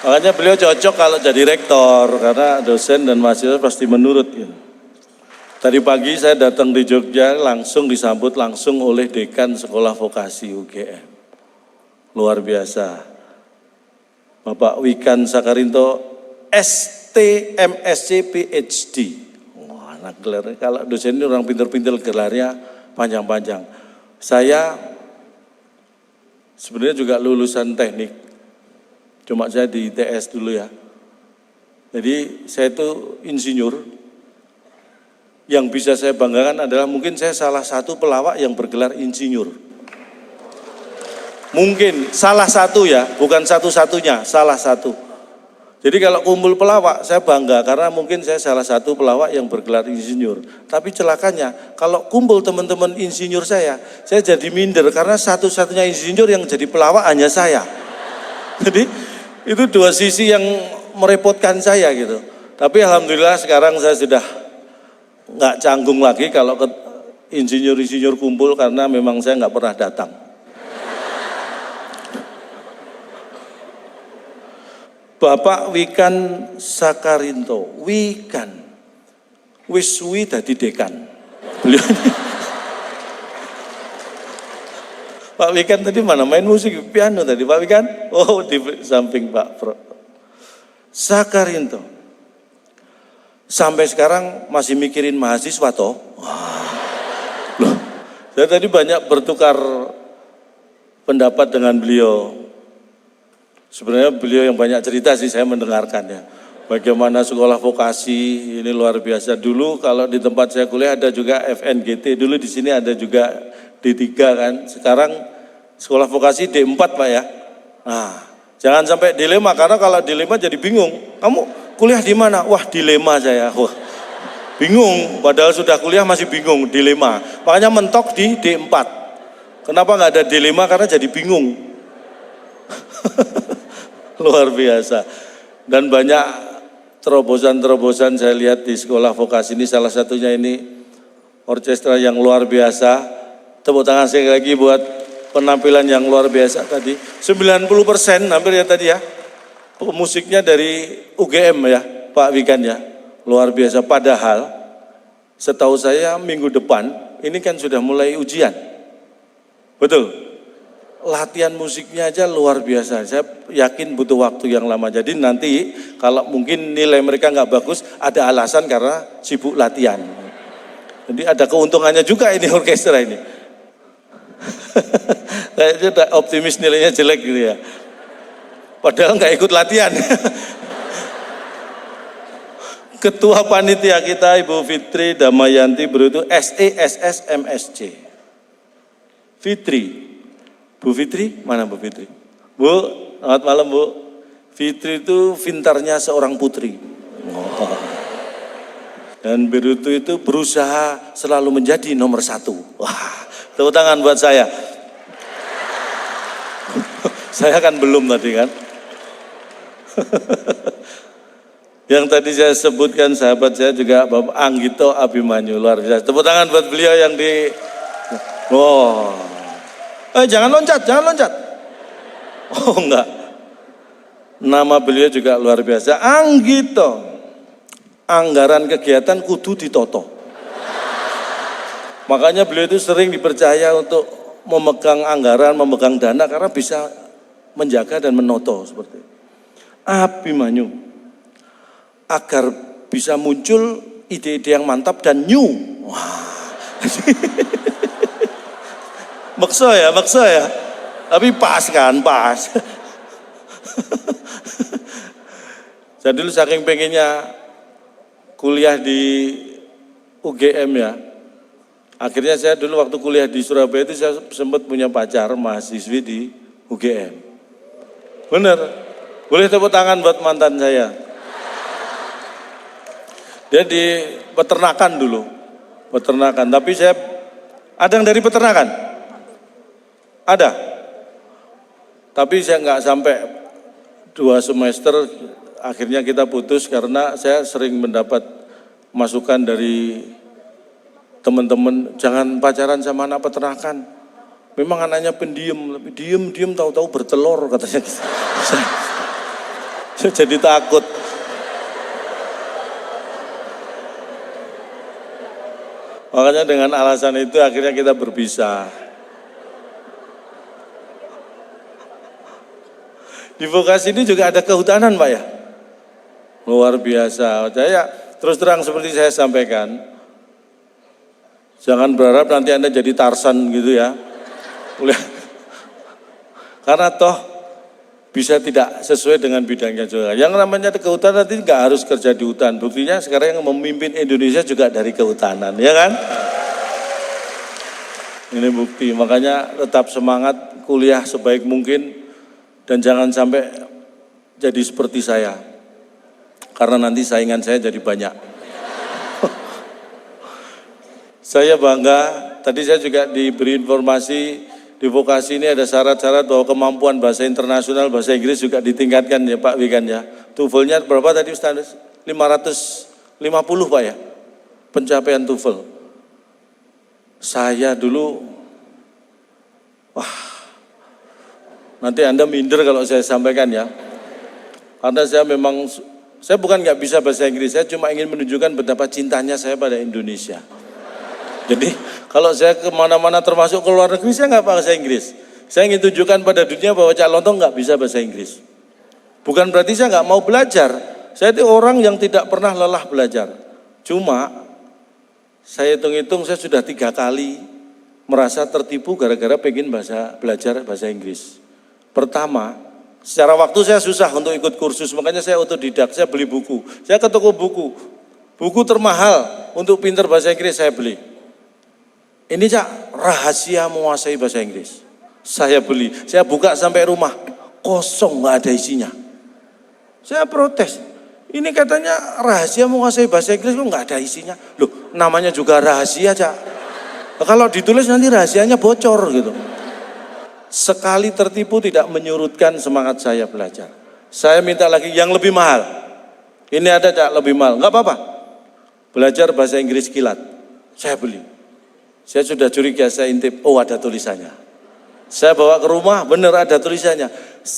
Makanya beliau cocok kalau jadi rektor, karena dosen dan mahasiswa pasti menurut. Gitu. Tadi pagi saya datang di Jogja, langsung disambut langsung oleh Dekan Sekolah Vokasi UGM. Luar biasa. Bapak Wikan Sakarinto, ST, MSc, PhD. Wah, anak gelar. Kalau dosen ini orang pintar-pintar, gelarnya panjang-panjang. Saya sebenarnya juga lulusan teknik. Cuma saya di ITS dulu ya. Jadi saya itu insinyur. Yang bisa saya banggakan adalah mungkin saya salah satu pelawak yang bergelar insinyur. Mungkin salah satu ya, bukan satu-satunya, salah satu. Jadi kalau kumpul pelawak saya bangga karena mungkin saya salah satu pelawak yang bergelar insinyur. Tapi celakanya kalau kumpul teman-teman insinyur saya jadi minder karena satu-satunya insinyur yang jadi pelawak hanya saya. Jadi itu dua sisi yang merepotkan saya gitu. Tapi alhamdulillah sekarang saya sudah nggak canggung lagi kalau ke insinyur-insinyur kumpul karena memang saya nggak pernah datang. Bapak Wikan Sakarinto, Wikan, wiswi dadi dekan. Beliau ini. Pak Wikan tadi mana main musik piano tadi Pak Wikan? Oh di samping Pak Pro. Sakarinto. Sampai sekarang masih mikirin mahasiswa toh. Loh, saya tadi banyak bertukar pendapat dengan beliau. Sebenarnya beliau yang banyak cerita sih, saya mendengarkan ya. Bagaimana sekolah vokasi ini luar biasa. Dulu kalau di tempat saya kuliah ada juga FNGT, dulu di sini ada juga D3 kan. Sekarang sekolah vokasi D4 Pak ya. Nah, jangan sampai dilema karena kalau dilema jadi bingung. Kamu kuliah di mana? Wah, dilema saya. Wah, bingung. Padahal sudah kuliah masih bingung, dilema. Makanya mentok di D4. Kenapa nggak ada dilema? Karena jadi bingung. Luar biasa. Dan banyak terobosan-terobosan saya lihat di sekolah vokasi ini. Salah satunya ini orkestra yang luar biasa. Tepuk tangan sekali lagi buat penampilan yang luar biasa tadi. 90% hampir ya tadi ya. Musiknya dari UGM ya, Pak Wikan ya, luar biasa. Padahal setahu saya minggu depan ini kan sudah mulai ujian, betul? Latihan musiknya aja luar biasa. Saya yakin butuh waktu yang lama. Jadi nanti kalau mungkin nilai mereka nggak bagus, ada alasan karena sibuk latihan. Jadi ada keuntungannya juga ini orkestra ini. Kayaknya optimis nilainya jelek gitu ya. Padahal nggak ikut latihan. Ketua panitia kita Ibu Fitri Damayanti Brutu SESS MSc. Fitri, Bu Fitri, mana Bu Fitri? Bu, selamat malam Bu. Fitri itu pintarnya seorang putri. Oh. Dan Brutu itu berusaha selalu menjadi nomor 1. Wah, tepuk tangan buat saya. Saya kan belum tadi kan. Yang tadi saya sebutkan sahabat saya juga Bapak Anggito Abimanyu, luar biasa. Tepuk tangan buat beliau yang di. Oh, jangan loncat, jangan loncat. Oh enggak. Nama beliau juga luar biasa. Anggito. Anggaran kegiatan kudu ditoto. Makanya beliau itu sering dipercaya untuk memegang anggaran, memegang dana karena bisa menjaga dan menoto seperti itu. Abimanyu, agar bisa muncul ide-ide yang mantap dan new. Wah. Maksa ya. Tapi pas kan, pas. Saya dulu saking pengennya kuliah di UGM ya. Akhirnya saya dulu waktu kuliah di Surabaya itu saya sempat punya pacar mahasiswi di UGM. Bener. Boleh tepuk tangan buat mantan saya. Dia di peternakan dulu. Peternakan, tapi saya ada yang dari peternakan? Ada. Tapi saya nggak sampai 2 semester, akhirnya kita putus karena saya sering mendapat masukan dari teman-teman, jangan pacaran sama anak peternakan. Memang anaknya pendiam, tapi diem tahu-tahu bertelur katanya. Saya jadi takut. Makanya dengan alasan itu akhirnya kita berpisah. Di vokasi ini juga ada kehutanan Pak ya? Luar biasa. Saya terus terang seperti saya sampaikan, jangan berharap nanti Anda jadi Tarsan gitu ya. Karena toh bisa tidak sesuai dengan bidangnya juga. Yang namanya kehutanan nanti nggak harus kerja di hutan. Buktinya sekarang yang memimpin Indonesia juga dari kehutanan, ya kan? Ini bukti. Makanya tetap semangat kuliah sebaik mungkin dan jangan sampai jadi seperti saya. Karena nanti saingan saya jadi banyak. Saya bangga. Tadi saya juga diberi informasi. Di vokasi ini ada syarat-syarat bahwa kemampuan bahasa internasional, bahasa Inggris juga ditingkatkan ya Pak Wikan ya. TOEFL-nya berapa tadi standar? 550 Pak ya, pencapaian TOEFL. Saya dulu, nanti Anda minder kalau saya sampaikan ya. Karena saya bukan nggak bisa bahasa Inggris, saya cuma ingin menunjukkan betapa cintanya saya pada Indonesia. Jadi kalau saya kemana-mana termasuk ke luar negeri saya nggak bahasa Inggris. Saya ingin tunjukkan pada dunia bahwa Cak Lontong nggak bisa bahasa Inggris. Bukan berarti saya nggak mau belajar. Saya itu orang yang tidak pernah lelah belajar. Cuma saya hitung-hitung saya sudah 3 kali merasa tertipu gara-gara pengen belajar bahasa Inggris. Pertama, secara waktu saya susah untuk ikut kursus, makanya saya otodidak, saya beli buku. Saya ke toko buku. Buku termahal untuk pintar bahasa Inggris saya beli. Ini Cak, rahasia menguasai bahasa Inggris. Saya beli, saya buka sampai rumah, kosong nggak ada isinya. Saya protes, ini katanya rahasia menguasai bahasa Inggris kok nggak ada isinya. Loh, namanya juga rahasia Cak. Kalau ditulis nanti rahasianya bocor gitu. Sekali tertipu tidak menyurutkan semangat saya belajar. Saya minta lagi yang lebih mahal. Ini ada Cak lebih mahal, nggak apa-apa. Belajar bahasa Inggris kilat, saya beli. Saya sudah curiga, saya intip, oh ada tulisannya. Saya bawa ke rumah, benar ada tulisannya.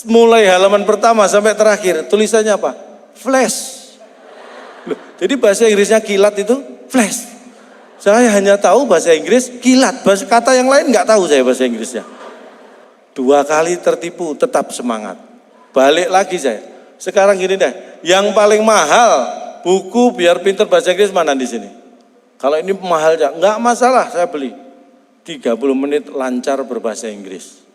Mulai halaman pertama sampai terakhir, tulisannya apa? Flash. Loh, jadi bahasa Inggrisnya kilat itu flash. Saya hanya tahu bahasa Inggris kilat, bahasa kata yang lain nggak tahu saya bahasa Inggrisnya. 2 kali tertipu, tetap semangat. Balik lagi saya. Sekarang gini deh, yang paling mahal buku biar pinter bahasa Inggris mana di sini? Kalau ini mahal, nggak masalah, saya beli. 30 menit lancar berbahasa Inggris.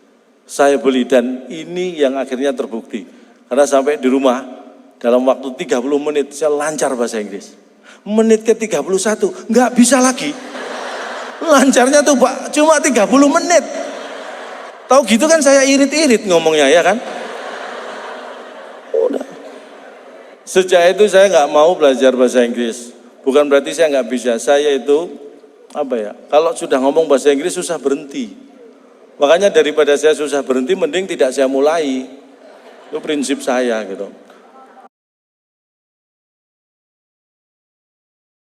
Saya beli dan ini yang akhirnya terbukti. Karena sampai di rumah, dalam waktu 30 menit saya lancar bahasa Inggris. Menit ke 31, nggak bisa lagi. Lancarnya tuh Pak, cuma 30 menit. Tahu gitu kan saya irit-irit ngomongnya ya kan. Udah. Sejak itu saya nggak mau belajar bahasa Inggris. Bukan berarti saya nggak bisa, saya itu kalau sudah ngomong bahasa Inggris susah berhenti. Makanya daripada saya susah berhenti, mending tidak saya mulai. Itu prinsip saya gitu.